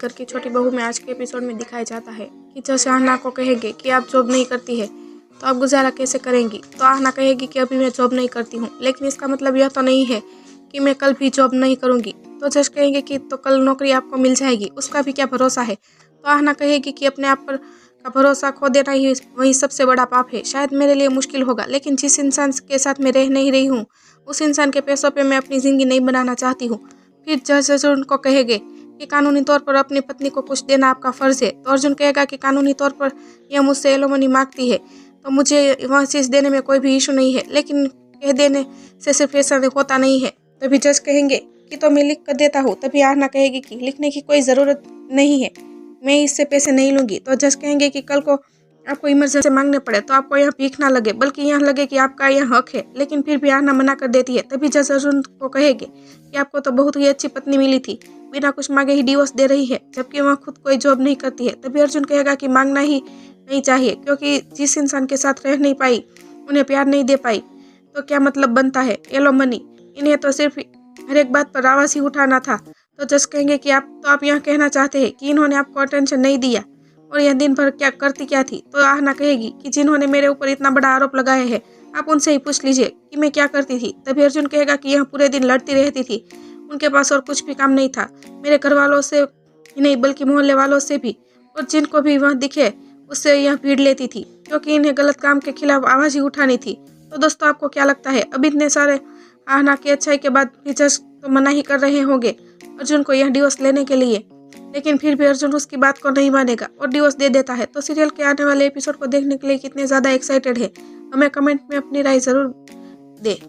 घर की छोटी बहू में आज के एपिसोड में दिखाया जाता है कि जैसे आहना को कहेंगे कि आप जॉब नहीं करती है तो आप गुजारा कैसे करेंगी। तो आहना कहेगी कि अभी मैं जॉब नहीं करती हूँ, लेकिन इसका मतलब यह तो नहीं है कि मैं कल भी जॉब नहीं करूँगी। तो जज कहेंगे कि तो कल नौकरी आपको मिल जाएगी, उसका भी क्या भरोसा है। तो आहना कहेगी कि अपने आप पर का भरोसा खो देना ही वही सबसे बड़ा पाप है। शायद मेरे लिए मुश्किल होगा, लेकिन जिस इंसान के साथ मैं रह नहीं रही हूँ उस इंसान के पैसों पे मैं अपनी ज़िंदगी नहीं बनाना चाहती हूँ। फिर जज उनको कहेंगे कि कानूनी तौर पर अपनी पत्नी को कुछ देना आपका फ़र्ज़ है। तो अर्जुन कहेगा कि कानूनी तौर पर यह मुझसे एलोमनी मांगती है तो मुझे वह चीज़ देने में कोई भी इशू नहीं है, लेकिन कह देने से सिर्फ ऐसा होता नहीं है। तभी जज कहेंगे कि तो मैं लिख कर देता हूँ। तभी आहना कहेगी कि लिखने की कोई ज़रूरत नहीं है, मैं इससे पैसे नहीं लूँगी। तो जज कहेंगे कि कल को आपको इमरजेंसी मांगने पड़े तो आपको यहाँ भीख ना लगे, बल्कि यहाँ लगे कि आपका यह हक है। लेकिन फिर भी आहना मना कर देती है। तभी जज अर्जुन को कहेगी कि आपको तो बहुत ही अच्छी पत्नी मिली थी, बिना कुछ मांगे ही डिवोर्स दे रही है, जबकि वह खुद कोई जॉब नहीं करती है। तभी अर्जुन कहेगा कि मांगना ही नहीं चाहिए, क्योंकि जिस इंसान के साथ रह नहीं पाई, उन्हें प्यार नहीं दे पाई, तो क्या मतलब बनता है एलोमनी। इन्हें तो सिर्फ हर एक बात पर आवाज़ ही उठाना था। तो जज कहेंगे कि आप यह कहना चाहते हैं कि इन्होंने आपको अटेंशन नहीं दिया और यह दिन भर क्या करती क्या थी। तो आहना कहेगी कि जिन्होंने मेरे ऊपर इतना बड़ा आरोप लगाया है आप उनसे ही पूछ लीजिए कि मैं क्या करती थी। तभी अर्जुन कहेगा कि यह पूरे दिन लड़ती रहती थी, उनके पास और कुछ भी काम नहीं था, मेरे घर वालों से ही नहीं बल्कि मोहल्ले वालों से भी, और जिनको भी वह दिखे उससे यह भीड़ लेती थी, क्योंकि इन्हें गलत काम के खिलाफ आवाज़ ही उठानी थी। तो दोस्तों, आपको क्या लगता है, अब इतने सारे आहना की अच्छाई के बाद भी जज तो मना ही कर रहे होंगे अर्जुन को यह डिवोर्स लेने के लिए, लेकिन फिर भी अर्जुन उसकी बात को नहीं मानेगा और डिवोर्स दे देता है। तो सीरियल के आने वाले एपिसोड को देखने के लिए कितने ज़्यादा एक्साइटेड है, हमें कमेंट में अपनी राय ज़रूर दें।